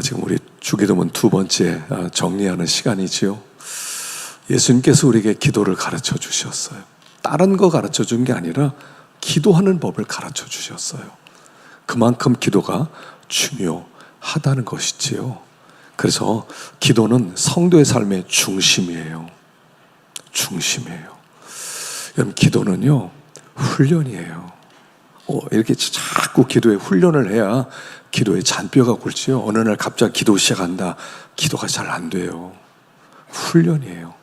지금 우리 주기도문 두 번째 정리하는 시간이지요. 예수님께서 우리에게 기도를 가르쳐 주셨어요. 다른 거 가르쳐 준 게 아니라 기도하는 법을 가르쳐 주셨어요. 그만큼 기도가 중요하다는 것이지요. 그래서 기도는 성도의 삶의 중심이에요. 중심이에요. 여러분, 기도는요, 훈련이에요. 이렇게 자꾸 기도에 훈련을 해야 기도에 잔뼈가 굵지요. 어느 날 갑자기 기도 시작한다. 기도가 잘 안 돼요. 훈련이에요.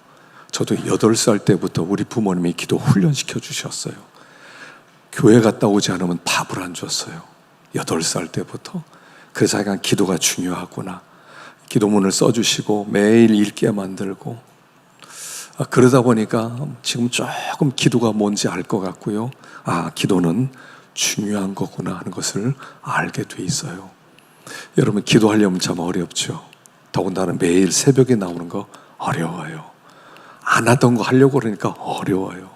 저도 8살 때부터 우리 부모님이 기도 훈련시켜 주셨어요. 교회 갔다 오지 않으면 밥을 안 줬어요. 8살 때부터. 그래서 약간 기도가 중요하구나. 기도문을 써주시고 매일 읽게 만들고, 그러다 보니까 지금 조금 기도가 뭔지 알 것 같고요. 기도는 중요한 거구나 하는 것을 알게 돼 있어요. 여러분, 기도하려면 참 어렵죠. 더군다나 매일 새벽에 나오는 거 어려워요. 안 하던 거 하려고 그러니까 어려워요.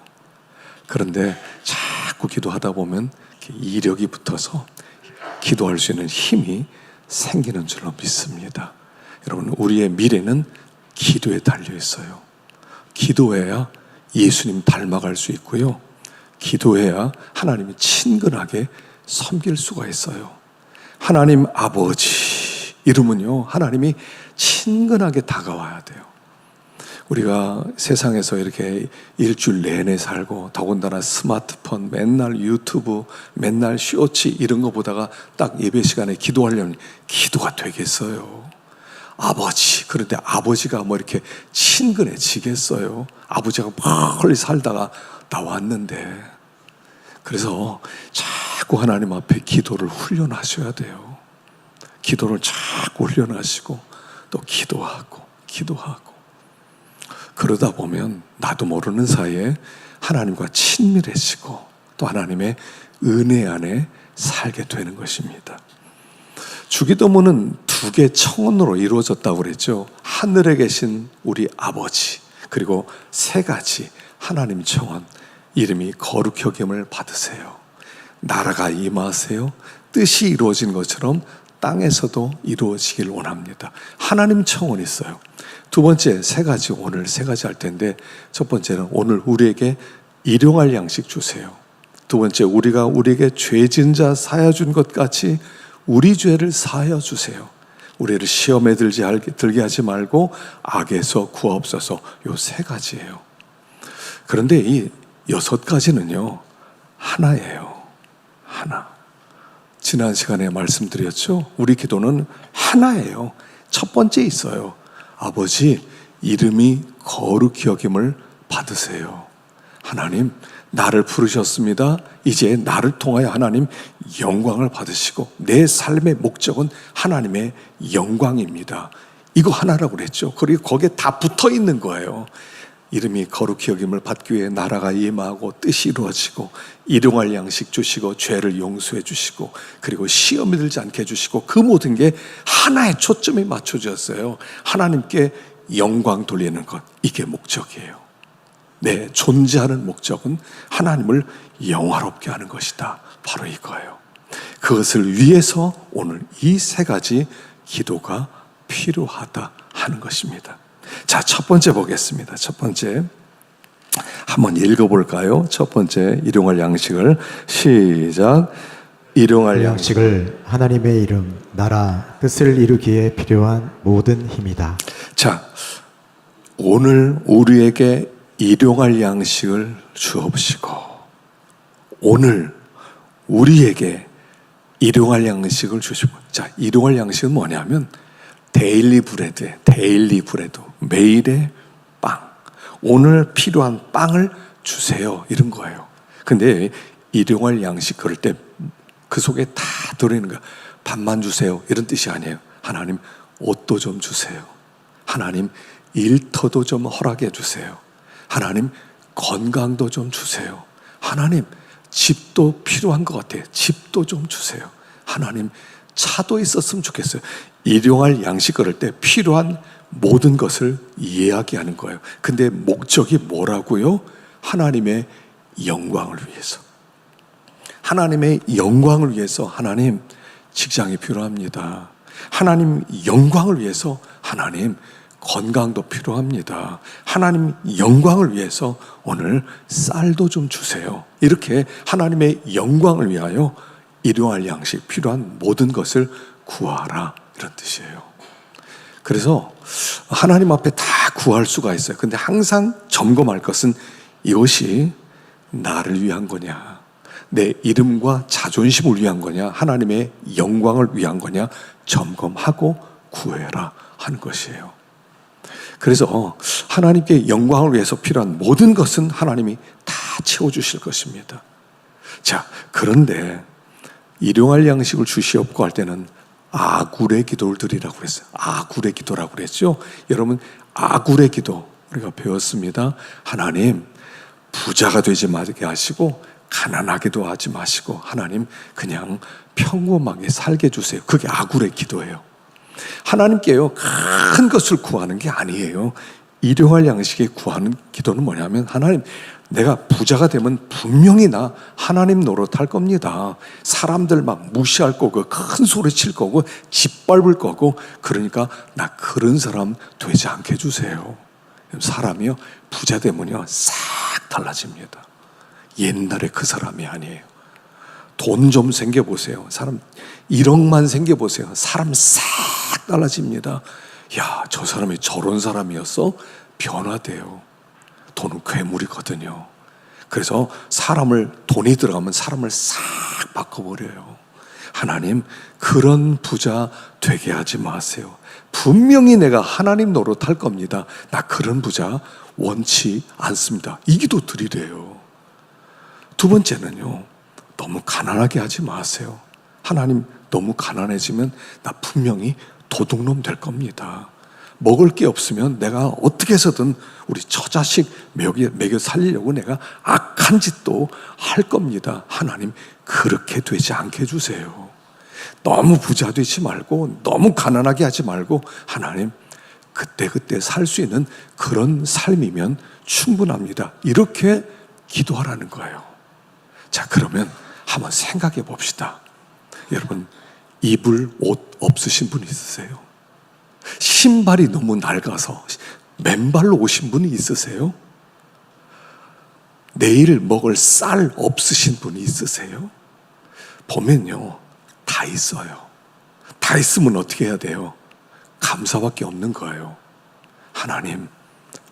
그런데 자꾸 기도하다 보면 이력이 붙어서 기도할 수 있는 힘이 생기는 줄로 믿습니다. 여러분, 우리의 미래는 기도에 달려 있어요. 기도해야 예수님 닮아갈 수 있고요. 기도해야 하나님이 친근하게 섬길 수가 있어요. 하나님 아버지 이름은요, 하나님이 친근하게 다가와야 돼요. 우리가 세상에서 이렇게 일주일 내내 살고, 더군다나 스마트폰, 맨날 유튜브, 맨날 쇼츠 이런 거 보다가 딱 예배 시간에 기도하려면 기도가 되겠어요? 아버지, 그런데 아버지가 뭐 이렇게 친근해지겠어요? 아버지가 멀리 살다가 나왔는데. 그래서 자꾸 하나님 앞에 기도를 훈련하셔야 돼요. 기도를 자꾸 훈련하시고 또 기도하고 그러다 보면 나도 모르는 사이에 하나님과 친밀해지고 또 하나님의 은혜 안에 살게 되는 것입니다. 주기도문은 2개 청원으로 이루어졌다고 그랬죠. 하늘에 계신 우리 아버지, 그리고 3가지 하나님 청원. 이름이 거룩히 여김을 받으세요. 나라가 임하세요. 뜻이 이루어진 것처럼 땅에서도 이루어지길 원합니다. 하나님 청원이 있어요. 두 번째, 3가지, 오늘 3가지 할 텐데, 첫 번째는 오늘 우리에게 일용할 양식 주세요. 두 번째, 우리가 우리에게 죄 지은 자 사하여 준 것 같이 우리 죄를 사하여 주세요. 우리를 시험에 들게 하지 말고 악에서 구하옵소서. 요 3가지예요. 그런데 이 6가지는요, 하나예요. 하나. 지난 시간에 말씀드렸죠? 우리 기도는 하나예요. 첫 번째 있어요. 아버지, 이름이 거룩히 여김을 받으세요. 하나님, 나를 부르셨습니다. 이제 나를 통하여 하나님 영광을 받으시고 내 삶의 목적은 하나님의 영광입니다. 이거 하나라고 그랬죠. 그리고 거기에 다 붙어 있는 거예요. 이름이 거룩히 여김을 받기 위해 나라가 임하고 뜻이 이루어지고 일용할 양식 주시고 죄를 용서해 주시고 그리고 시험에 들지 않게 해주시고, 그 모든 게 하나의 초점이 맞춰졌어요. 하나님께 영광 돌리는 것, 이게 목적이에요. 내 존재하는 목적은 하나님을 영화롭게 하는 것이다. 바로 이거예요. 그것을 위해서 오늘 이 3가지 기도가 필요하다 하는 것입니다. 자, 첫 번째 보겠습니다. 첫 번째 한번 읽어볼까요? 첫 번째, 일용할 양식을 시작. 일용할 양식을 하나님의 이름, 나라, 뜻을 이루기에 필요한 모든 힘이다. 자, 오늘 우리에게 일용할 양식을 주옵시고, 오늘 우리에게 일용할 양식을 주시고. 자, 일용할 양식은 뭐냐면 데일리 브레드, 매일의 빵. 오늘 필요한 빵을 주세요, 이런 거예요. 근데 일용할 양식 그럴 때 그 속에 다 들어있는 거, 밥만 주세요 이런 뜻이 아니에요. 하나님, 옷도 좀 주세요. 하나님, 일터도 좀 허락해 주세요. 하나님, 건강도 좀 주세요. 하나님, 집도 필요한 것 같아요. 집도 좀 주세요. 하나님, 차도 있었으면 좋겠어요. 일용할 양식 그럴 때 필요한 모든 것을 이야기하는 거예요. 근데 목적이 뭐라고요? 하나님의 영광을 위해서. 하나님의 영광을 위해서. 하나님, 직장이 필요합니다. 하나님 영광을 위해서 하나님 건강도 필요합니다. 하나님 영광을 위해서 오늘 쌀도 좀 주세요. 이렇게 하나님의 영광을 위하여 일용할 양식 필요한 모든 것을 구하라, 이런 뜻이에요. 그래서 하나님 앞에 다 구할 수가 있어요. 근데 항상 점검할 것은 이것이 나를 위한 거냐, 내 이름과 자존심을 위한 거냐, 하나님의 영광을 위한 거냐 점검하고 구해라 하는 것이에요. 그래서 하나님께 영광을 위해서 필요한 모든 것은 하나님이 다 채워주실 것입니다. 자, 그런데 일용할 양식을 주시옵고 할 때는 아굴의 기도를 드리라고 그랬어요. 아굴의 기도라고 그랬죠. 여러분, 아굴의 기도 우리가 배웠습니다. 하나님, 부자가 되지 말게 하시고 가난하게도 하지 마시고 하나님 그냥 평범하게 살게 해주세요. 그게 아굴의 기도예요. 하나님께요 큰 것을 구하는 게 아니에요. 일용할 양식에 구하는 기도는 뭐냐면, 하나님, 내가 부자가 되면 분명히 나 하나님 노릇할 겁니다. 사람들 막 무시할 거고 큰 소리 칠 거고 짓밟을 거고, 그러니까 나 그런 사람 되지 않게 해주세요. 사람이요 부자 되면요 싹 달라집니다. 옛날에 그 사람이 아니에요. 돈 좀 생겨보세요. 사람 1억만 생겨보세요. 사람 싹 달라집니다. 야, 저 사람이 저런 사람이었어? 변화돼요. 돈은 괴물이거든요. 그래서 돈이 들어가면 사람을 싹 바꿔버려요. 하나님, 그런 부자 되게 하지 마세요. 분명히 내가 하나님 노릇할 겁니다. 나 그런 부자 원치 않습니다. 이 기도 드리래요. 두 번째는요, 너무 가난하게 하지 마세요. 하나님, 너무 가난해지면 나 분명히 도둑놈 될 겁니다. 먹을 게 없으면 내가 어떻게 해서든 우리 처자식 먹여 살리려고 내가 악한 짓도 할 겁니다. 하나님, 그렇게 되지 않게 해주세요. 너무 부자 되지 말고 너무 가난하게 하지 말고, 하나님, 그때그때 살 수 있는 그런 삶이면 충분합니다. 이렇게 기도하라는 거예요. 자, 그러면 한번 생각해 봅시다. 여러분, 입을 옷 없으신 분 있으세요? 신발이 너무 낡아서 맨발로 오신 분이 있으세요? 내일 먹을 쌀 없으신 분이 있으세요? 보면요, 다 있어요. 다 있으면 어떻게 해야 돼요? 감사밖에 없는 거예요. 하나님,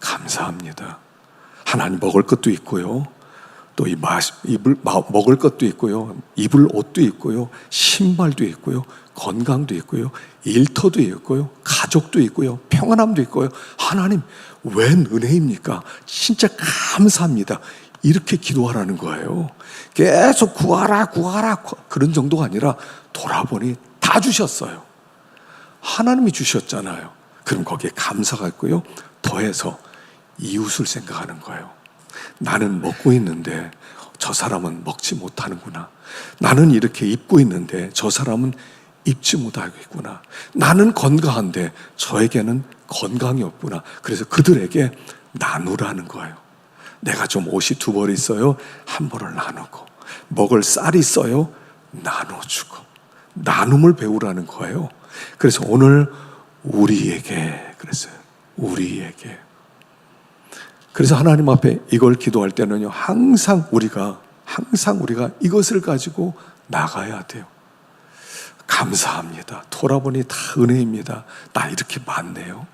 감사합니다. 하나님, 먹을 것도 있고요, 또 먹을 것도 있고요, 입을 옷도 있고요, 신발도 있고요, 건강도 있고요, 일터도 있고요, 가족도 있고요, 평안함도 있고요. 하나님, 웬 은혜입니까? 진짜 감사합니다. 이렇게 기도하라는 거예요. 계속 구하라 그런 정도가 아니라 돌아보니 다 주셨어요. 하나님이 주셨잖아요. 그럼 거기에 감사가 있고요, 더해서 이웃을 생각하는 거예요. 나는 먹고 있는데 저 사람은 먹지 못하는구나. 나는 이렇게 입고 있는데 저 사람은 입지 못하고 있구나. 나는 건강한데 저에게는 건강이 없구나. 그래서 그들에게 나누라는 거예요. 내가 좀 옷이 2벌 있어요, 1벌을 나누고, 먹을 쌀이 있어요, 나눠주고, 나눔을 배우라는 거예요. 그래서 오늘 우리에게 그랬어요. 우리에게. 그래서 하나님 앞에 이걸 기도할 때는요, 항상 우리가 이것을 가지고 나가야 돼요. 감사합니다. 돌아보니 다 은혜입니다. 나 이렇게 많네요.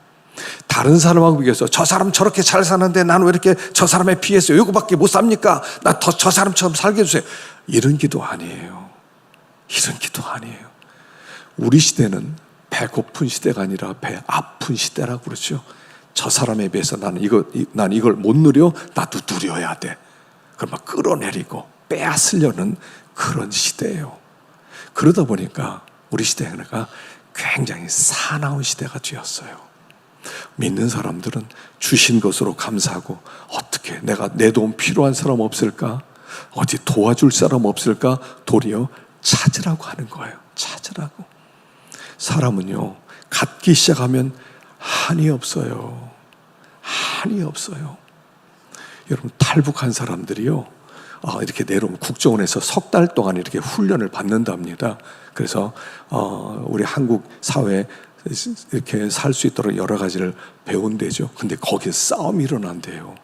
다른 사람하고 비교해서 저 사람 저렇게 잘 사는데 나는 왜 이렇게 저 사람에 비해서 요거밖에 못 삽니까? 나 더 저 사람처럼 살게 해주세요. 이런 기도 아니에요. 이런 기도 아니에요. 우리 시대는 배고픈 시대가 아니라 배 아픈 시대라고 그러죠. 저 사람에 비해서 난 이걸 못 누려, 나도 누려야 돼. 그럼 막 끌어내리고 빼앗으려는 그런 시대예요. 그러다 보니까 우리 시대가 굉장히 사나운 시대가 되었어요. 믿는 사람들은 주신 것으로 감사하고, 어떻게 내 도움 필요한 사람 없을까? 어디 도와줄 사람 없을까? 도리어 찾으라고 하는 거예요. 찾으라고. 사람은요, 갖기 시작하면 한이 없어요. 한이 없어요. 여러분, 탈북한 사람들이요, 이렇게 내려오면 국정원에서 석 달 동안 이렇게 훈련을 받는답니다. 그래서 우리 한국 사회에 이렇게 살 수 있도록 여러 가지를 배운대죠. 근데 거기에 싸움이 일어난대요.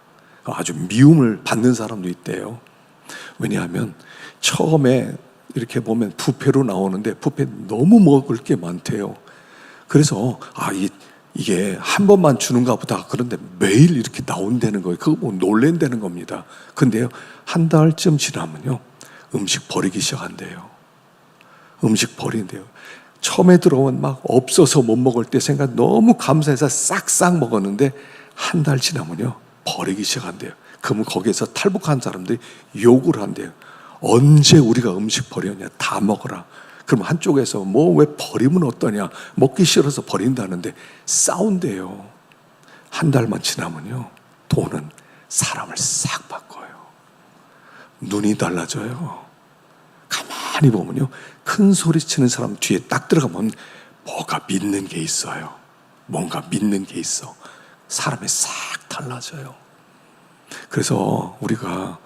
아주 미움을 받는 사람도 있대요. 왜냐하면 처음에 이렇게 보면 뷔페로 나오는데 뷔페 너무 먹을 게 많대요. 그래서 이게 한 번만 주는가 보다. 그런데 매일 이렇게 나온다는 거예요. 그거 보고 놀랜다는 겁니다. 근데요, 한 달쯤 지나면요, 음식 버리기 시작한대요. 음식 버린대요. 처음에 들어오면 막 없어서 못 먹을 때 생각 너무 감사해서 싹싹 먹었는데 한 달 지나면요, 버리기 시작한대요. 그러면 거기에서 탈북한 사람들이 욕을 한대요. 언제 우리가 음식 버렸냐? 다 먹어라. 그럼 한쪽에서 왜 버리면 어떠냐? 먹기 싫어서 버린다는데 싸운대요. 한 달만 지나면요, 돈은 사람을 싹 바꿔요. 눈이 달라져요. 가만히 보면요, 큰 소리 치는 사람 뒤에 딱 들어가면 뭐가 믿는 게 있어요. 뭔가 믿는 게 있어. 사람이 싹 달라져요. 그래서 우리가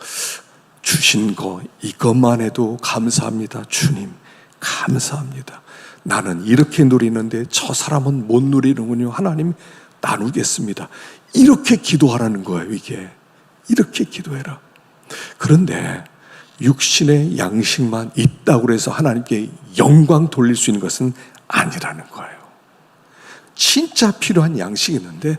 주신 거 이것만 해도 감사합니다. 주님 감사합니다. 나는 이렇게 누리는데 저 사람은 못 누리는군요. 하나님 나누겠습니다. 이렇게 기도하라는 거예요. 이게 이렇게 기도해라. 그런데 육신의 양식만 있다고 해서 하나님께 영광 돌릴 수 있는 것은 아니라는 거예요. 진짜 필요한 양식이 있는데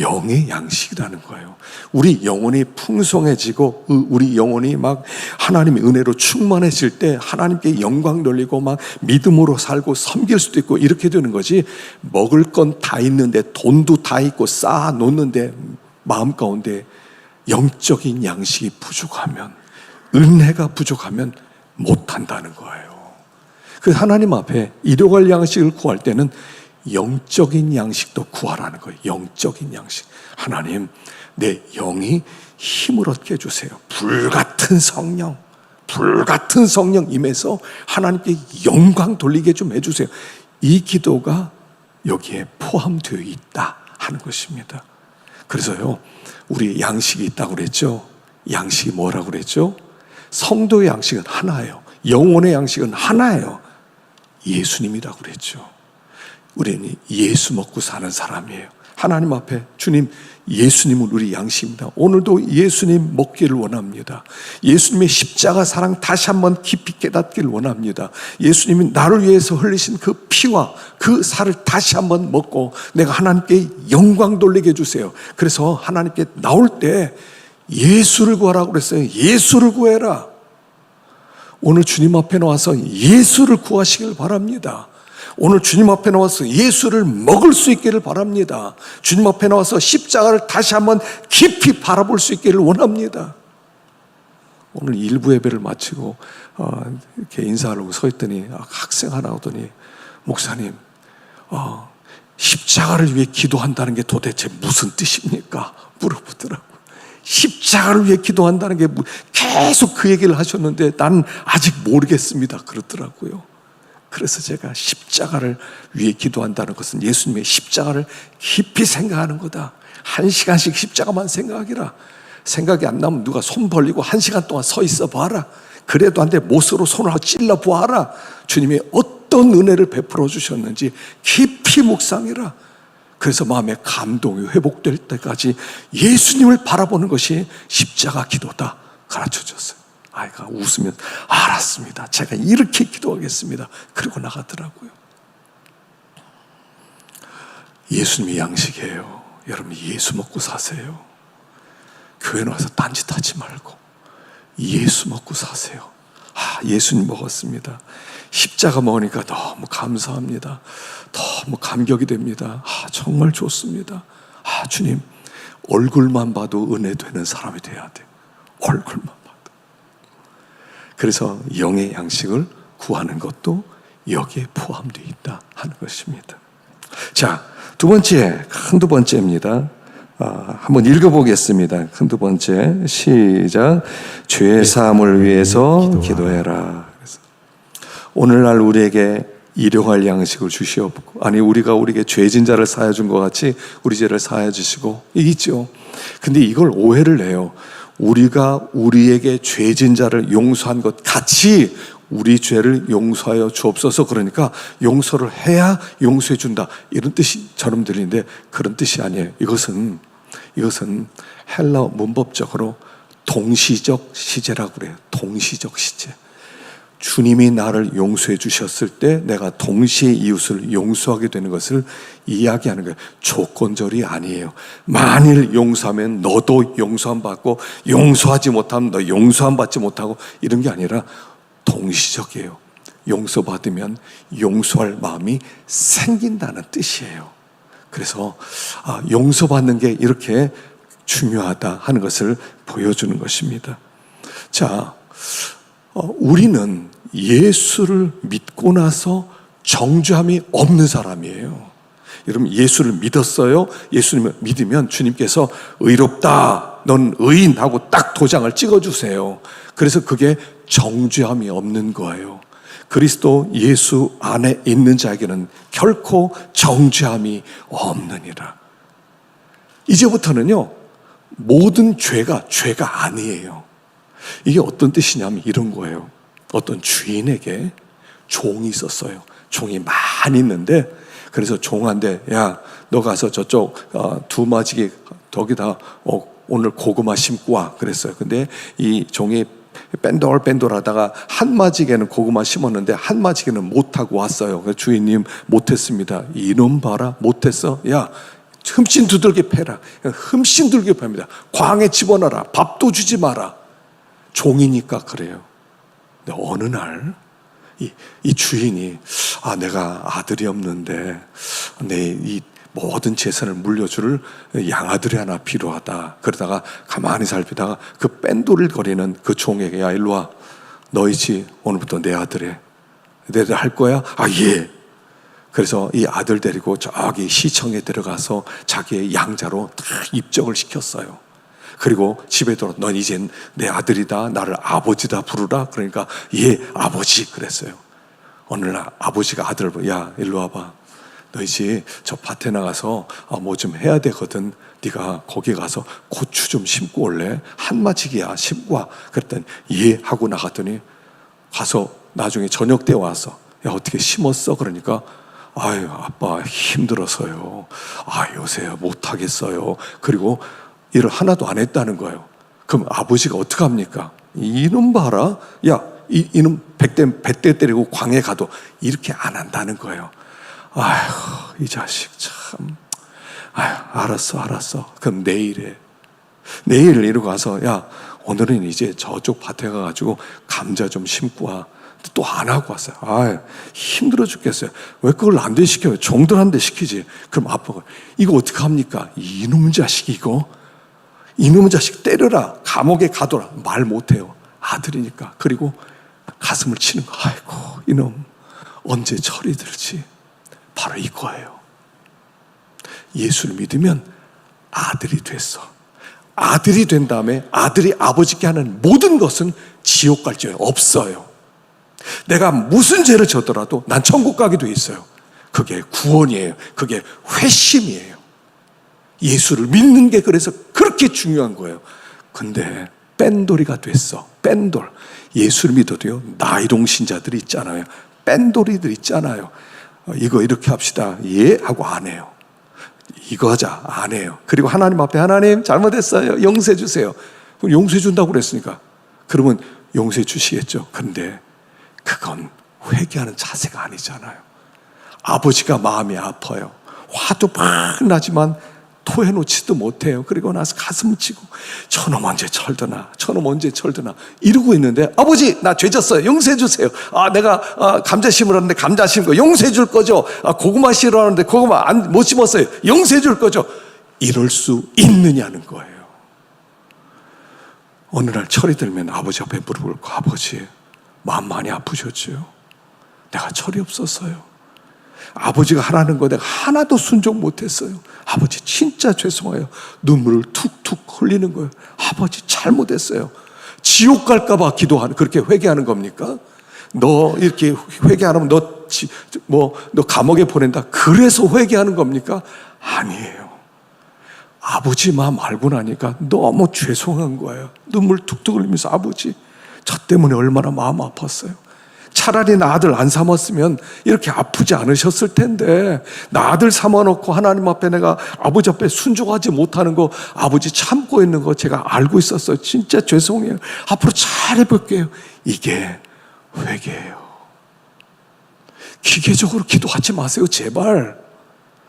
영의 양식이라는 거예요. 우리 영혼이 풍성해지고 우리 영혼이 막 하나님의 은혜로 충만해질 때 하나님께 영광 돌리고 막 믿음으로 살고 섬길 수도 있고 이렇게 되는 거지, 먹을 건 다 있는데 돈도 다 있고 쌓아 놓는데 마음 가운데 영적인 양식이 부족하면, 은혜가 부족하면 못한다는 거예요. 그 하나님 앞에 일용할 양식을 구할 때는 영적인 양식도 구하라는 거예요. 영적인 양식. 하나님, 내 영이 힘을 얻게 해주세요. 불같은 성령 임해서 하나님께 영광 돌리게 좀 해주세요. 이 기도가 여기에 포함되어 있다 하는 것입니다. 그래서요, 우리 양식이 있다고 그랬죠. 양식이 뭐라고 그랬죠? 성도의 양식은 하나예요. 영혼의 양식은 하나예요. 예수님이라고 그랬죠. 우리는 예수 먹고 사는 사람이에요. 하나님 앞에 주님, 예수님은 우리 양식입니다. 오늘도 예수님 먹기를 원합니다. 예수님의 십자가 사랑 다시 한번 깊이 깨닫기를 원합니다. 예수님이 나를 위해서 흘리신 그 피와 그 살을 다시 한번 먹고 내가 하나님께 영광 돌리게 해주세요. 그래서 하나님께 나올 때 예수를 구하라고 그랬어요. 예수를 구해라. 오늘 주님 앞에 나와서 예수를 구하시길 바랍니다. 오늘 주님 앞에 나와서 예수를 먹을 수 있기를 바랍니다. 주님 앞에 나와서 십자가를 다시 한번 깊이 바라볼 수 있기를 원합니다. 오늘 일부 예배를 마치고 이렇게 인사하려고 서 있더니 학생 하나 오더니, 목사님, 십자가를 위해 기도한다는 게 도대체 무슨 뜻입니까? 물어보더라고요. 십자가를 위해 기도한다는 게 계속 그 얘기를 하셨는데 나는 아직 모르겠습니다. 그러더라고요. 그래서 제가 십자가를 위해 기도한다는 것은 예수님의 십자가를 깊이 생각하는 거다. 1시간씩 십자가만 생각하기라. 생각이 안 나면 누가 손 벌리고 1시간 동안 서 있어 봐라. 그래도 안 돼, 못으로 손을 찔러 보아라. 주님이 어떤 은혜를 베풀어 주셨는지 깊이 묵상해라. 그래서 마음의 감동이 회복될 때까지 예수님을 바라보는 것이 십자가 기도다 가르쳐 줬어요. 아이가 웃으면 알았습니다. 제가 이렇게 기도하겠습니다. 그리고 나가더라고요. 예수님이 양식이에요. 여러분, 예수 먹고 사세요. 교회 나와서 딴짓하지 말고 예수 먹고 사세요. 예수님 먹었습니다. 십자가 먹으니까 너무 감사합니다. 너무 감격이 됩니다. 정말 좋습니다. 주님, 얼굴만 봐도 은혜 되는 사람이 돼야 돼요. 얼굴만 봐도. 그래서 영의 양식을 구하는 것도 여기에 포함되어 있다 하는 것입니다. 자, 한두 번째입니다. 한번 읽어보겠습니다. 한두 번째, 시작. 죄 사함을 위해서 기도해라. 그래서 오늘날 우리에게 일용할 양식을 주시옵고, 우리가 우리에게 죄진 자를 사하여 준 것 같이 우리 죄를 사하여 주시고, 이게 있죠. 근데 이걸 오해를 해요. 우리가 우리에게 죄진 자를 용서한 것 같이 우리 죄를 용서하여 주옵소서. 그러니까 용서를 해야 용서해 준다, 이런 뜻이처럼 들리는데 그런 뜻이 아니에요. 이것은 헬라어 문법적으로 동시적 시제라고 그래요. 동시적 시제. 주님이 나를 용서해 주셨을 때 내가 동시에 이웃을 용서하게 되는 것을 이야기하는 거예요. 조건절이 아니에요. 만일 용서하면 너도 용서함 받고, 용서하지 못하면 너 용서함 받지 못하고, 이런 게 아니라 동시적이에요. 용서받으면 용서할 마음이 생긴다는 뜻이에요. 그래서 용서받는 게 이렇게 중요하다 하는 것을 보여주는 것입니다. 자, 우리는 예수를 믿고 나서 정죄함이 없는 사람이에요. 여러분, 예수를 믿었어요? 예수님을 믿으면 주님께서 의롭다, 넌 의인하고 딱 도장을 찍어주세요. 그래서 그게 정죄함이 없는 거예요. 그리스도 예수 안에 있는 자에게는 결코 정죄함이 없느니라. 이제부터는요, 모든 죄가 아니에요. 이게 어떤 뜻이냐면 이런 거예요. 어떤 주인에게 종이 있었어요. 종이 많이 있는데, 그래서 종한테, 야, 너 가서 저쪽 두마지기 거기다 오늘 고구마 심고 와 그랬어요. 근데 이 종이 뺀돌뺀돌 하다가 한 마지개는 고구마 심었는데 한 마지개는 못하고 왔어요. 그래서 주인님, 못했습니다. 이놈 봐라, 못했어. 야, 흠씬 두들겨 패라. 흠씬 두들겨 팹니다. 광에 집어넣어라. 밥도 주지 마라. 종이니까 그래요. 근데 어느 날 이 주인이, 내가 아들이 없는데 내 이 모든 재산을 물려줄 양아들이 하나 필요하다. 그러다가 가만히 살피다가 그 뺀돌거리는 그 종에게, 야, 일로 와. 너희지, 오늘부터 내 아들해. 내 아들 할 거야? 예. 그래서 이 아들 데리고 저기 시청에 들어가서 자기의 양자로 다 입적을 시켰어요. 그리고 집에 들어, 넌 이젠 내 아들이다, 나를 아버지다 부르라. 그러니까 예, 아버지 그랬어요. 어느 날 아버지가 아들을 보고, 야, 일로 와봐. 너 이제 저 밭에 나가서 뭐 좀 해야 되거든. 네가 거기 가서 고추 좀 심고 올래? 한마지기야, 심고 와. 그랬더니 예 하고 나갔더니 가서 나중에 저녁 때 와서, 야, 어떻게 심었어? 그러니까, 아유, 아빠 힘들어서요. 요새 못하겠어요. 그리고 일을 하나도 안 했다는 거예요. 그럼 아버지가 어떡합니까? 이놈 봐라. 야, 이놈 백대 때리고 광에 가도 이렇게 안 한다는 거예요. 아휴, 이 자식 참. 알았어. 그럼 내일 이러고 가서, 야, 오늘은 이제 저쪽 밭에 가가지고 감자 좀 심고 와. 또 안 하고 왔어요. 힘들어 죽겠어요. 왜 그걸 안 돼 시켜요? 종들한테 시키지. 그럼 아빠가, 이거 어떡합니까? 이놈 자식 이거. 이놈의 자식 때려라. 감옥에 가둬라. 말 못해요. 아들이니까. 그리고 가슴을 치는 거. 아이고, 이놈 언제 철이 들지? 바로 이거예요. 예수를 믿으면 아들이 됐어. 아들이 된 다음에 아들이 아버지께 하는 모든 것은 지옥 갈 죄 없어요. 내가 무슨 죄를 졌더라도 난 천국 가게 돼 있어요. 그게 구원이에요. 그게 회심이에요. 예수를 믿는 게 그래서 그렇게 중요한 거예요. 근데 뺀돌이가 됐어. 뺀돌. 예수를 믿어도요, 나이롱 신자들이 있잖아요. 뺀돌이들 있잖아요. 이거 이렇게 합시다. 예? 하고 안 해요. 이거 하자. 안 해요. 그리고 하나님 앞에, 하나님 잘못했어요. 용서해 주세요. 그럼 용서해 준다고 그랬으니까 그러면 용서해 주시겠죠. 그런데 그건 회개하는 자세가 아니잖아요. 아버지가 마음이 아파요. 화도 막 나지만 토해놓지도 못해요. 그리고 나서 가슴을 치고, 저놈 언제 철드나 이러고 있는데, 아버지 나 죄 졌어요. 용서해 주세요. 내가 감자 심으라는데 감자 심고 용서해 줄 거죠. 고구마 심으라는데 고구마 못 심었어요. 용서해 줄 거죠. 이럴 수 있느냐는 거예요. 어느 날 철이 들면 아버지 앞에 무릎 꿇고, 아버지 마음 많이 아프셨죠? 내가 철이 없었어요. 아버지가 하라는 거 내가 하나도 순종 못했어요. 아버지 진짜 죄송해요. 눈물을 툭툭 흘리는 거예요. 아버지 잘못했어요. 지옥 갈까 봐 기도하는, 그렇게 회개하는 겁니까? 너 이렇게 회개 안 하면 너 감옥에 보낸다, 그래서 회개하는 겁니까? 아니에요. 아버지 마음 알고 나니까 너무 죄송한 거예요. 눈물 툭툭 흘리면서 아버지, 저 때문에 얼마나 마음 아팠어요. 차라리 나 아들 안 삼았으면 이렇게 아프지 않으셨을 텐데, 나 아들 삼아놓고 하나님 앞에 내가 아버지 앞에 순종하지 못하는 거, 아버지 참고 있는 거 제가 알고 있었어요. 진짜 죄송해요. 앞으로 잘 해볼게요. 이게 회개예요. 기계적으로 기도하지 마세요, 제발.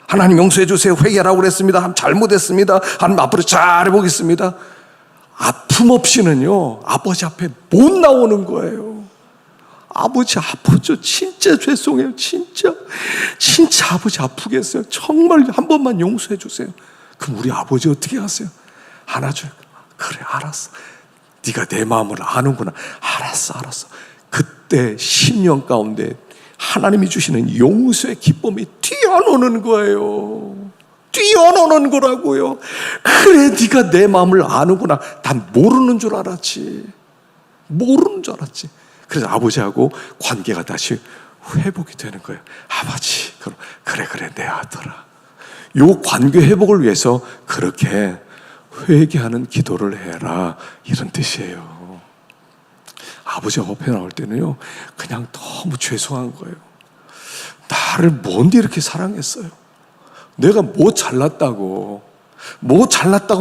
하나님 용서해 주세요. 회개하라고 그랬습니다. 잘못했습니다. 하나님 앞으로 잘 해보겠습니다. 아픔 없이는요, 아버지 앞에 못 나오는 거예요. 아버지 아프죠. 진짜 죄송해요. 진짜 아버지 아프겠어요. 정말 한 번만 용서해 주세요. 그럼 우리 아버지 어떻게 하세요? 안아줘요. 그래, 알았어. 네가 내 마음을 아는구나. 알았어. 그때 10년 가운데 하나님이 주시는 용서의 기쁨이 뛰어노는 거예요. 뛰어노는 거라고요. 그래, 네가 내 마음을 아는구나. 난 모르는 줄 알았지. 그래서 아버지하고 관계가 다시 회복이 되는 거예요. 아버지, 그래 내 아들아. 요 관계 회복을 위해서 그렇게 회개하는 기도를 해라, 이런 뜻이에요. 아버지 앞에 나올 때는요, 그냥 너무 죄송한 거예요. 나를 뭔데 이렇게 사랑했어요? 내가 뭐 잘났다고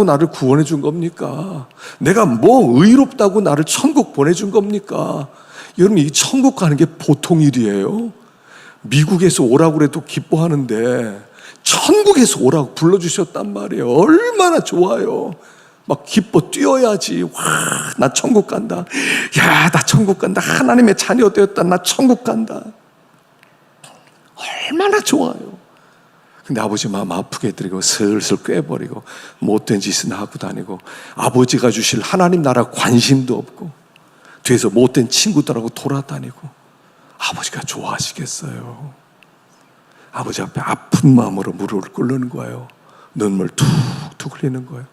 나를 구원해 준 겁니까? 내가 뭐 의롭다고 나를 천국 보내준 겁니까? 여러분, 이 천국 가는 게 보통 일이에요? 미국에서 오라고 그래도 기뻐하는데 천국에서 오라고 불러주셨단 말이에요. 얼마나 좋아요. 막 기뻐 뛰어야지. 와, 나 천국 간다. 야, 나 천국 간다. 하나님의 자녀 되었다. 나 천국 간다. 얼마나 좋아요. 근데 아버지 마음 아프게 해드리고 슬슬 꿰버리고 못된 짓은 하고 다니고, 아버지가 주실 하나님 나라 관심도 없고 뒤에서 못된 친구들하고 돌아다니고, 아버지가 좋아하시겠어요? 아버지 앞에 아픈 마음으로 무릎을 꿇는 거예요. 눈물 툭툭 흘리는 거예요.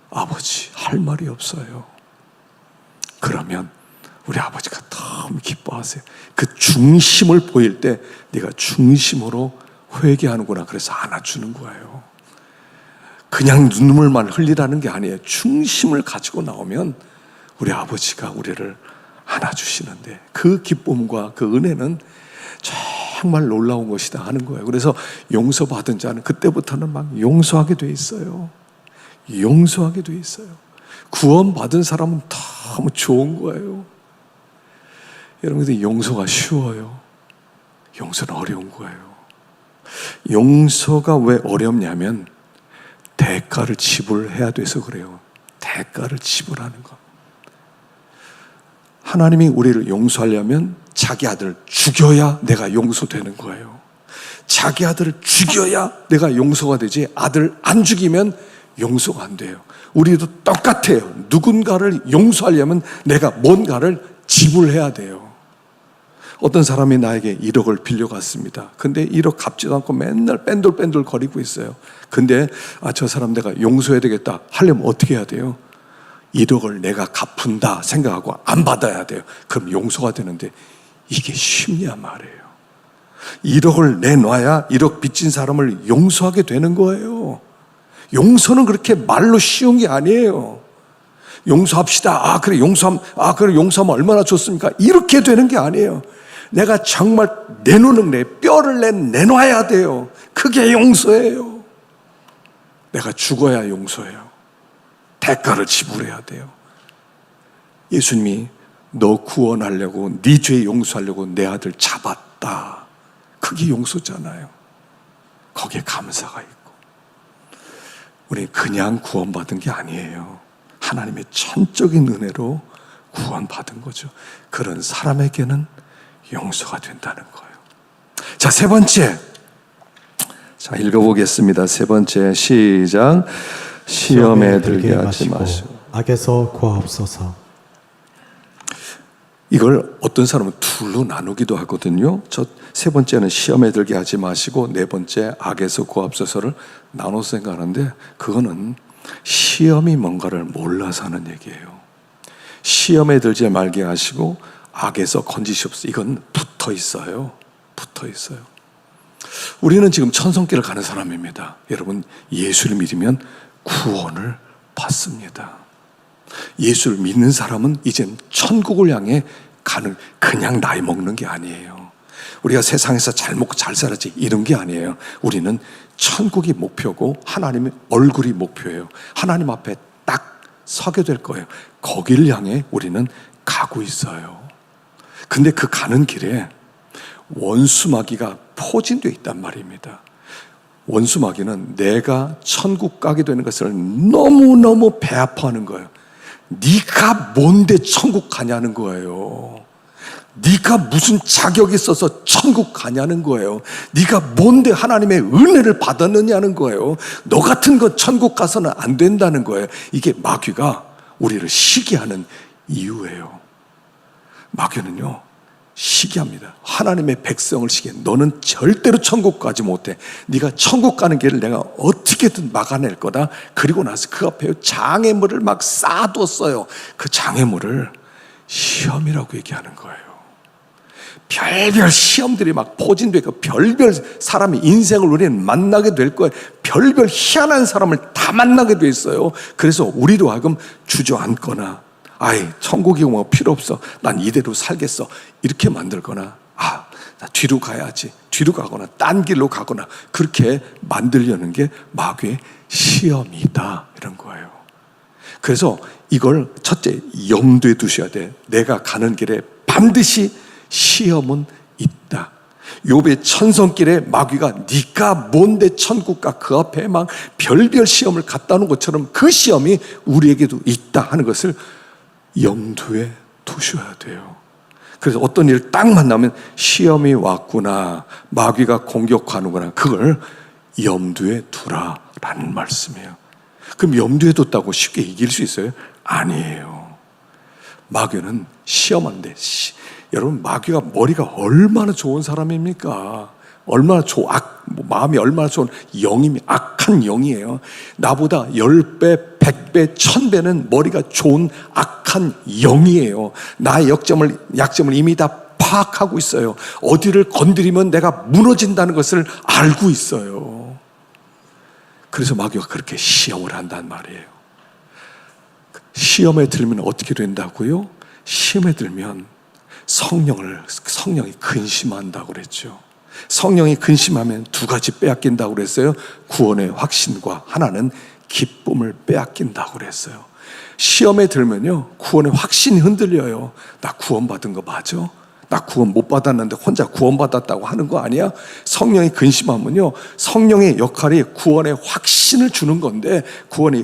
아버지, 할 말이 없어요. 그러면 우리 아버지가 너무 기뻐하세요. 그 중심을 보일 때 네가 중심으로 회개하는구나. 그래서 안아주는 거예요. 그냥 눈물만 흘리라는 게 아니에요. 중심을 가지고 나오면 우리 아버지가 우리를 안아주시는데, 그 기쁨과 그 은혜는 정말 놀라운 것이다 하는 거예요. 그래서 용서받은 자는 그때부터는 막 용서하게 돼 있어요. 용서하게 돼 있어요. 구원받은 사람은 너무 좋은 거예요. 여러분, 근데 용서가 쉬워요? 용서는 어려운 거예요. 용서가 왜 어렵냐면 대가를 지불해야 돼서 그래요. 대가를 지불하는 거. 하나님이 우리를 용서하려면 자기 아들을 죽여야 내가 용서되는 거예요. 자기 아들을 죽여야 내가 용서가 되지, 아들 안 죽이면 용서가 안 돼요. 우리도 똑같아요. 누군가를 용서하려면 내가 뭔가를 지불해야 돼요. 어떤 사람이 나에게 1억을 빌려갔습니다. 근데 1억 갚지도 않고 맨날 뺀돌뺀돌 거리고 있어요. 근데 저 사람 내가 용서해야 되겠다 하려면 어떻게 해야 돼요? 1억을 내가 갚은다 생각하고 안 받아야 돼요. 그럼 용서가 되는데, 이게 쉽냐 말이에요. 1억을 내놔야 1억 빚진 사람을 용서하게 되는 거예요. 용서는 그렇게 말로 쉬운 게 아니에요. 용서합시다. 그래 용서하면 얼마나 좋습니까? 이렇게 되는 게 아니에요. 내가 정말 내놓는 뼈를 내놔야 돼요. 그게 용서예요. 내가 죽어야 용서해요. 대가를 지불해야 돼요. 예수님이 너 구원하려고, 네 죄 용서하려고 내 아들 잡았다. 그게 용서잖아요. 거기에 감사가 있고. 우리 그냥 구원받은 게 아니에요. 하나님의 천적인 은혜로 구원받은 거죠. 그런 사람에게는 용서가 된다는 거예요. 자, 세 번째. 자, 읽어보겠습니다. 세 번째, 시작. 시험에 들게 하지 마시고 악에서 구하옵소서. 이걸 어떤 사람은 둘로 나누기도 하거든요. 저 세 번째는 시험에 들게 하지 마시고, 네 번째 악에서 구하옵소서를 나눠서 생각하는데, 그거는 시험이 뭔가를 몰라서 하는 얘기예요. 시험에 들지 말게 하시고 악에서 건지시옵소서. 이건 붙어 있어요. 우리는 지금 천성길을 가는 사람입니다. 여러분, 예수를 믿으면 구원을 받습니다. 예수를 믿는 사람은 이제 천국을 향해 가는, 그냥 나이 먹는 게 아니에요. 우리가 세상에서 잘 먹고 잘 살았지 이런 게 아니에요. 우리는 천국이 목표고 하나님의 얼굴이 목표예요. 하나님 앞에 딱 서게 될 거예요. 거기를 향해 우리는 가고 있어요. 근데 그 가는 길에 원수마귀가 포진되어 있단 말입니다. 원수마귀는 내가 천국 가게 되는 것을 너무너무 배 아파하는 거예요. 네가 뭔데 천국 가냐는 거예요. 네가 무슨 자격이 있어서 천국 가냐는 거예요. 네가 뭔데 하나님의 은혜를 받았느냐는 거예요. 너 같은 건 천국 가서는 안 된다는 거예요. 이게 마귀가 우리를 시기하는 이유예요. 마귀는요, 시기합니다. 하나님의 백성을 시기해. 너는 절대로 천국 가지 못해. 네가 천국 가는 길을 내가 어떻게든 막아낼 거다. 그리고 나서 그 앞에 장애물을 막 쌓아뒀어요. 그 장애물을 시험이라고 얘기하는 거예요. 별별 시험들이 막 포진되고 별별 사람의 인생을 우리는 만나게 될 거예요. 별별 희한한 사람을 다 만나게 돼 있어요. 그래서 우리로 하여금 주저앉거나, 아이 천국이 뭐 필요 없어, 난 이대로 살겠어, 이렇게 만들거나, 나 뒤로 가야지, 뒤로 가거나 딴 길로 가거나, 그렇게 만들려는 게 마귀의 시험이다, 이런 거예요. 그래서 이걸 첫째 염두에 두셔야 돼. 내가 가는 길에 반드시 시험은 있다. 욥의 천성길에 마귀가 네가 뭔데 천국 가, 그 앞에 막 별별 시험을 갖다 놓은 것처럼 그 시험이 우리에게도 있다 하는 것을 염두에 두셔야 돼요. 그래서 어떤 일을 딱 만나면 시험이 왔구나, 마귀가 공격하는구나, 그걸 염두에 두라라는 말씀이에요. 그럼 염두에 뒀다고 쉽게 이길 수 있어요? 아니에요. 마귀는 시험한데, 여러분 마귀가 머리가 얼마나 좋은 사람입니까? 얼마나 마음이 얼마나 좋은 영임이, 악한 영이에요. 나보다 10배, 100배, 1000배는 머리가 좋은 악한 영이에요. 나의 약점을 이미 다 파악하고 있어요. 어디를 건드리면 내가 무너진다는 것을 알고 있어요. 그래서 마귀가 그렇게 시험을 한단 말이에요. 시험에 들면 어떻게 된다고요? 시험에 들면 성령이 근심한다고 그랬죠. 성령이 근심하면 두 가지 빼앗긴다고 그랬어요. 구원의 확신과 하나는 기쁨을 빼앗긴다고 그랬어요. 시험에 들면요, 구원의 확신이 흔들려요. 나 구원받은 거 맞아? 나 구원 못 받았는데 혼자 구원받았다고 하는 거 아니야? 성령이 근심하면요, 성령의 역할이 구원의 확신을 주는 건데,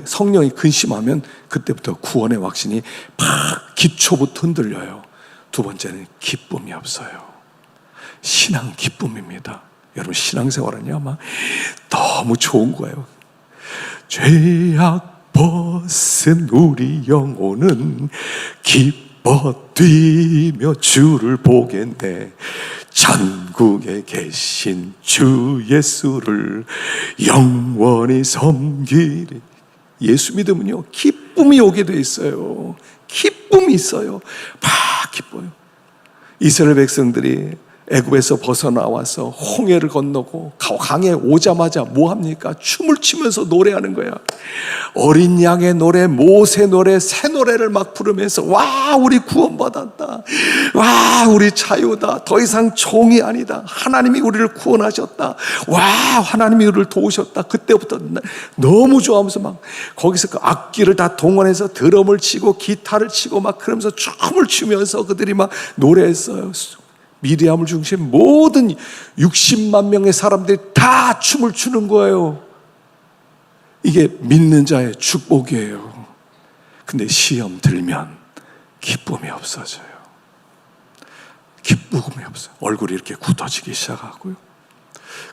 성령이 근심하면 그때부터 구원의 확신이 막 기초부터 흔들려요. 두 번째는 기쁨이 없어요. 신앙 기쁨입니다. 여러분 신앙생활은요, 막 너무 좋은 거예요. 죄악 벗은 우리 영혼은 기뻐 뛰며 주를 보겠네. 천국에 계신 주 예수를 영원히 섬기리. 예수 믿으면요, 기쁨이 오게 돼 있어요. 기쁨이 있어요. 막 기뻐요. 이스라엘 백성들이 애굽에서 벗어나와서 홍해를 건너고 강에 오자마자 뭐 합니까? 춤을 추면서 노래하는 거야. 어린 양의 노래, 모세 노래, 새 노래를 막 부르면서, 와 우리 구원받았다, 와 우리 자유다, 더 이상 종이 아니다, 하나님이 우리를 구원하셨다, 와 하나님이 우리를 도우셨다. 그때부터 너무 좋아하면서 막 거기서 그 악기를 다 동원해서 드럼을 치고 기타를 치고 막 그러면서 춤을 추면서 그들이 막 노래했어요. 미리암을 중심 모든 60만 명의 사람들이 다 춤을 추는 거예요. 이게 믿는 자의 축복이에요. 근데 시험 들면 기쁨이 없어져요. 기쁨이 없어요. 얼굴이 이렇게 굳어지기 시작하고요.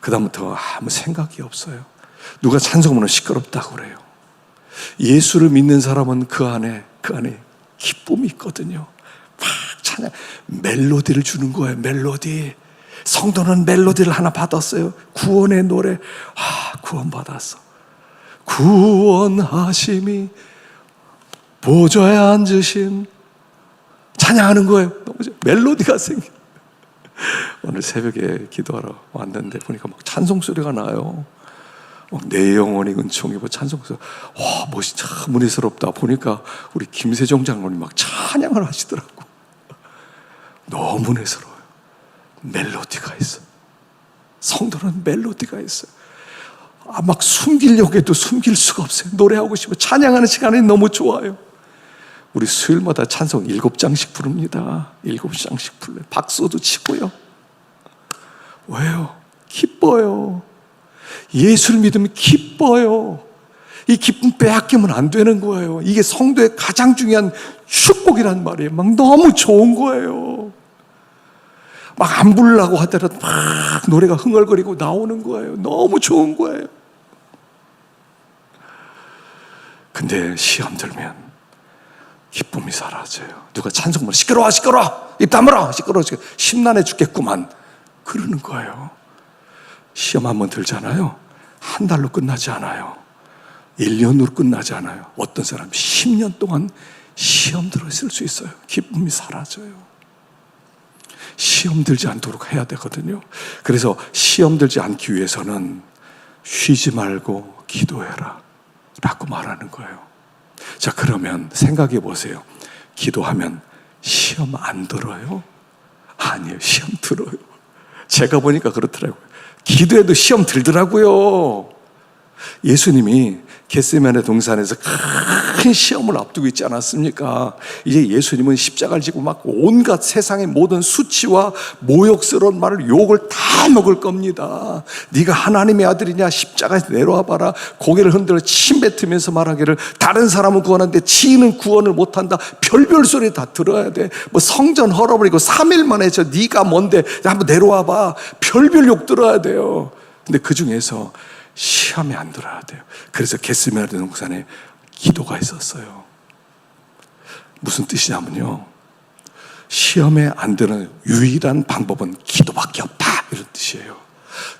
그 다음부터 아무 생각이 없어요. 누가 찬송하면 시끄럽다고 그래요. 예수를 믿는 사람은 그 안에 기쁨이 있거든요. 막 찬양, 멜로디를 주는 거예요. 멜로디. 성도는 멜로디를 하나 받았어요. 구원의 노래. 구원받았어. 구원하심이 보좌에 앉으신, 찬양하는 거예요. 멜로디가 생겨. 오늘 새벽에 기도하러 왔는데 보니까 막 찬송 소리가 나요. 내 영혼이 은총이 찬송해서 와 멋이 참 은혜스럽다. 보니까 우리 김세종 장로님 막 찬양을 하시더라고. 너무 은혜스러워요. 멜로디가 있어. 성도는 멜로디가 있어요. 막 숨기려고 해도 숨길 수가 없어요. 노래하고 싶어요. 찬양하는 시간이 너무 좋아요. 우리 수요일마다 찬송 7장씩 부릅니다. 7장씩 불러요. 박수도 치고요. 왜요? 기뻐요. 예수를 믿으면 기뻐요. 이 기쁨 빼앗기면 안 되는 거예요. 이게 성도의 가장 중요한 축복이란 말이에요. 막 너무 좋은 거예요. 막 안 부르려고 하더라도 막 노래가 흥얼거리고 나오는 거예요. 너무 좋은 거예요. 근데 시험 들면 기쁨이 사라져요. 누가 찬송만 시끄러워 시끄러워 입 다물어 시끄러워 심란해 죽겠구만 그러는 거예요. 시험 한번 들잖아요. 한 달로 끝나지 않아요. 1년으로 끝나지 않아요. 어떤 사람 10년 동안 시험 들어 있을 수 있어요. 기쁨이 사라져요. 시험 들지 않도록 해야 되거든요. 그래서 시험 들지 않기 위해서는 쉬지 말고 기도해라 라고 말하는 거예요. 자, 그러면 생각해 보세요. 기도하면 시험 안 들어요? 아니에요. 시험 들어요. 제가 보니까 그렇더라고요. 기도해도 시험 들더라고요. 예수님이 겟세마네 동산에서 큰 시험을 앞두고 있지 않았습니까? 이제 예수님은 십자가를 지고 막 온갖 세상의 모든 수치와 모욕스러운 말을 욕을 다 먹을 겁니다. 네가 하나님의 아들이냐 십자가에서 내려와 봐라. 고개를 흔들어 침 뱉으면서 말하기를 다른 사람은 구원하는데 지는 구원을 못한다. 별별 소리 다 들어야 돼. 뭐 성전 헐어버리고 3일 만에 저 네가 뭔데 한번 내려와 봐. 별별 욕 들어야 돼요. 근데 그 중에서 시험에 안 들어야 돼요. 그래서 겟세마네 동산에 기도가 있었어요. 무슨 뜻이냐면요, 시험에 안 드는 유일한 방법은 기도밖에 없다 이런 뜻이에요.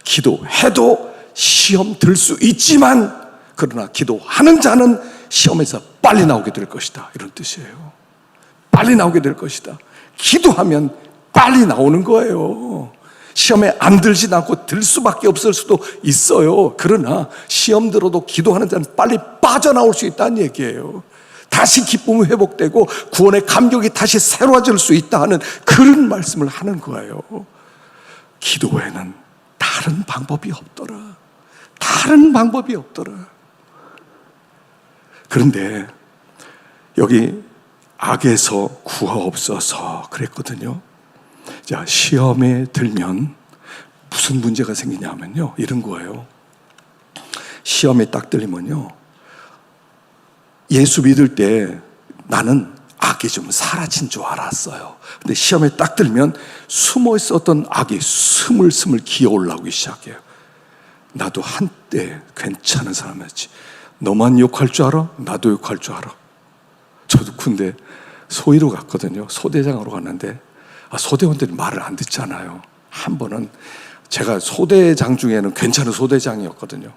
기도해도 시험 들 수 있지만 그러나 기도하는 자는 시험에서 빨리 나오게 될 것이다 이런 뜻이에요. 빨리 나오게 될 것이다. 기도하면 빨리 나오는 거예요. 시험에 안 들진 않고 들 수밖에 없을 수도 있어요. 그러나 시험 들어도 기도하는 자는 빨리 빠져나올 수 있다는 얘기예요. 다시 기쁨이 회복되고 구원의 감격이 다시 새로워질 수 있다 하는 그런 말씀을 하는 거예요. 기도 외에는 다른 방법이 없더라. 다른 방법이 없더라. 그런데 여기 악에서 구하옵소서 그랬거든요. 자, 시험에 들면 무슨 문제가 생기냐면요, 이런 거예요. 시험에 딱 들리면요, 예수 믿을 때 나는 악이 좀 사라진 줄 알았어요. 근데 시험에 딱 들면 숨어 있었던 악이 스물스물 기어올라오기 시작해요. 나도 한때 괜찮은 사람이었지. 너만 욕할 줄 알아? 나도 욕할 줄 알아. 저도 군대 소위로 갔거든요. 소대장으로 갔는데 소대원들이 말을 안 듣잖아요. 한 번은 제가 소대장 중에는 괜찮은 소대장이었거든요.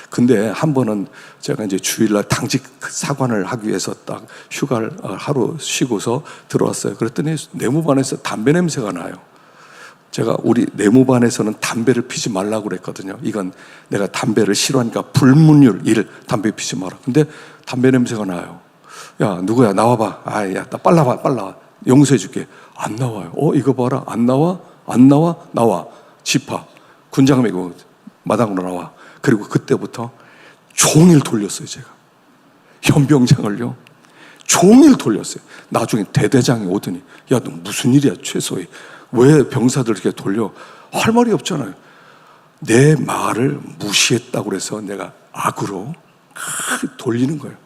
근데 한 번은 제가 이제 주일날 당직 사관을 하기 위해서 딱 휴가를 하루 쉬고서 들어왔어요. 그랬더니 내무반에서 담배 냄새가 나요. 제가 우리 내무반에서는 담배를 피지 말라고 그랬거든요. 이건 내가 담배를 싫어하니까 불문율 1, 담배 피지 마라. 근데 담배 냄새가 나요. 야, 누구야? 나와봐. 야, 나 빨리 와, 빨리 와. 용서해 줄게. 안 나와요. 이거 봐라. 안 나와? 안 나와? 나와. 집합. 군장 메고 마당으로 나와. 그리고 그때부터 종일 돌렸어요, 제가. 현병장을요. 종일 돌렸어요. 나중에 대대장이 오더니, 야, 너 무슨 일이야, 최소희. 왜 병사들 이렇게 돌려? 할 말이 없잖아요. 내 말을 무시했다고 그래서 내가 악으로 돌리는 거예요.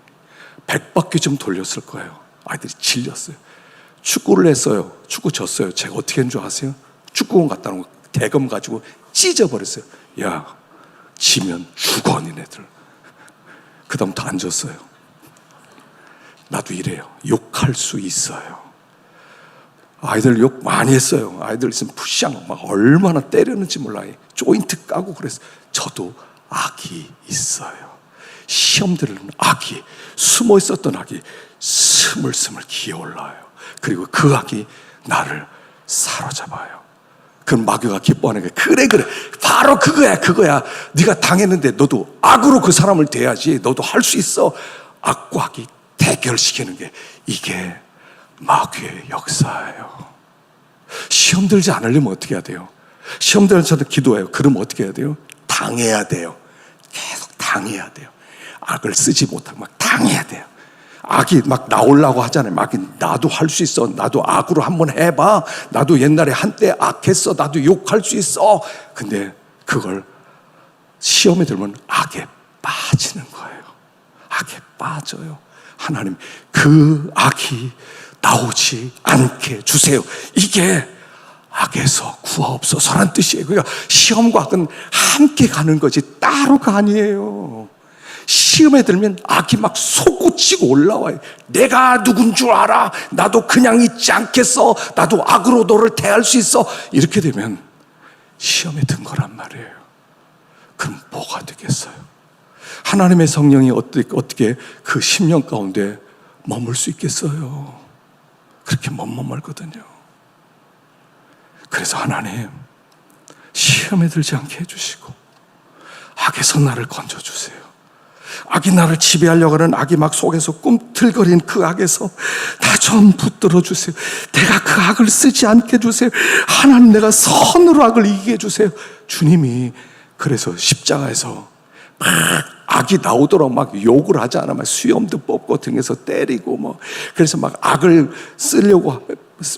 100바퀴 좀 돌렸을 거예요. 아이들이 질렸어요. 축구를 했어요. 축구 졌어요. 제가 어떻게 했는 줄 아세요? 축구공 갖다 놓고 대검 가지고 찢어버렸어요. 야, 지면 죽어 니네들. 그 다음부터 안 졌어요. 나도 이래요. 욕할 수 있어요. 아이들 욕 많이 했어요. 아이들 있으면 푸시앙 막 얼마나 때렸는지 몰라요. 조인트 까고 그랬어요. 저도 악이 있어요. 시험 들은 악이, 숨어 있었던 악이 스물스물 기어올라요. 그리고 그 악이 나를 사로잡아요. 그럼 마귀가 기뻐하는 거야. 그래 바로 그거야. 네가 당했는데 너도 악으로 그 사람을 대해야지. 너도 할 수 있어. 악과 악이 대결시키는 게 이게 마귀의 역사예요. 시험 들지 않으려면 어떻게 해야 돼요? 시험 들어서도 기도해요. 그럼 어떻게 해야 돼요? 당해야 돼요. 계속 당해야 돼요. 악을 쓰지 못하고 막 당해야 돼요. 악이 막 나오려고 하잖아요. 악이 나도 할 수 있어. 나도 악으로 한번 해봐. 나도 옛날에 한때 악했어. 나도 욕할 수 있어. 근데 그걸 시험에 들면 악에 빠지는 거예요. 악에 빠져요. 하나님 그 악이 나오지 않게 주세요. 이게 악에서 구하옵소서라는 뜻이에요. 그러니까 시험과 악은 함께 가는 거지 따로가 아니에요. 시험에 들면 악이 막 솟구치고 올라와요. 내가 누군 줄 알아? 나도 그냥 있지 않겠어? 나도 악으로 너를 대할 수 있어? 이렇게 되면 시험에 든 거란 말이에요. 그럼 뭐가 되겠어요? 하나님의 성령이 어떻게 그 심령 가운데 머물 수 있겠어요? 그렇게 멈멈하거든요. 그래서 하나님 시험에 들지 않게 해주시고 악에서 나를 건져주세요. 악이 나를 지배하려고 하는 악이 막 속에서 꿈틀거리는 그 악에서 나 좀 붙들어 주세요. 내가 그 악을 쓰지 않게 해주세요. 하나님 내가 선으로 악을 이기게 해주세요. 주님이 그래서 십자가에서 막 악이 나오도록 막 욕을 하지 않아. 막 수염도 뽑고 등에서 때리고 뭐 그래서 막 악을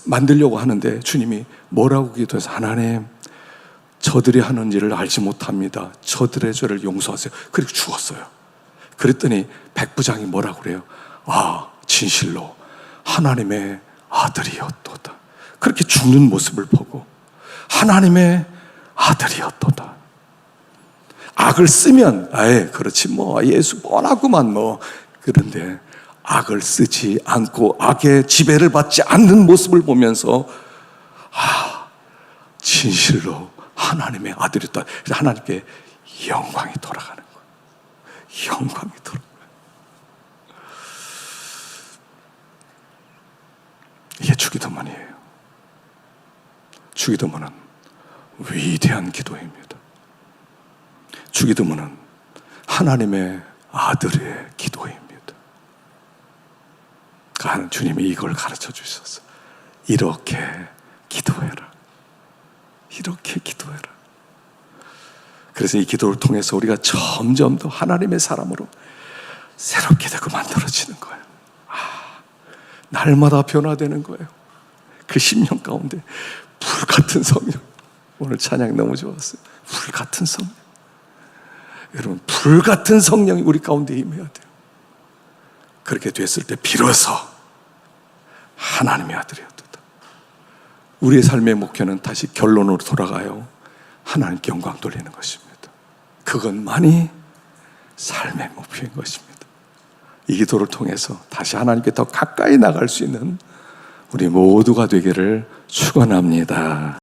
만들려고 하는데 주님이 뭐라고 기도해서 하나님 저들이 하는 일을 알지 못합니다. 저들의 죄를 용서하세요. 그리고 죽었어요. 그랬더니 백부장이 뭐라고 그래요? 아 진실로 하나님의 아들이었도다. 그렇게 죽는 모습을 보고 하나님의 아들이었도다. 악을 쓰면 아예 그렇지 뭐 예수 뻔하구만 뭐. 그런데 악을 쓰지 않고 악의 지배를 받지 않는 모습을 보면서 아 진실로 하나님의 아들이었다. 그래서 하나님께 영광이 돌아가는 거예요. 영광이 돌아가요. 이게 주기도문이에요. 주기도문은 위대한 기도입니다. 주기도문은 하나님의 아들의 기도입니다. 주님이 이걸 가르쳐 주셨어요. 이렇게 기도해라. 이렇게 기도해라. 그래서 이 기도를 통해서 우리가 점점 더 하나님의 사람으로 새롭게 되고 만들어지는 거예요. 날마다 변화되는 거예요. 그 10년 가운데 불같은 성령. 오늘 찬양 너무 좋았어요. 불같은 성령. 여러분 불같은 성령이 우리 가운데 임해야 돼요. 그렇게 됐을 때 비로소 하나님의 아들이었다. 우리의 삶의 목표는 다시 결론으로 돌아가요. 하나님께 영광 돌리는 것입니다. 그것만이 삶의 목표인 것입니다. 이 기도를 통해서 다시 하나님께 더 가까이 나갈 수 있는 우리 모두가 되기를 축원합니다.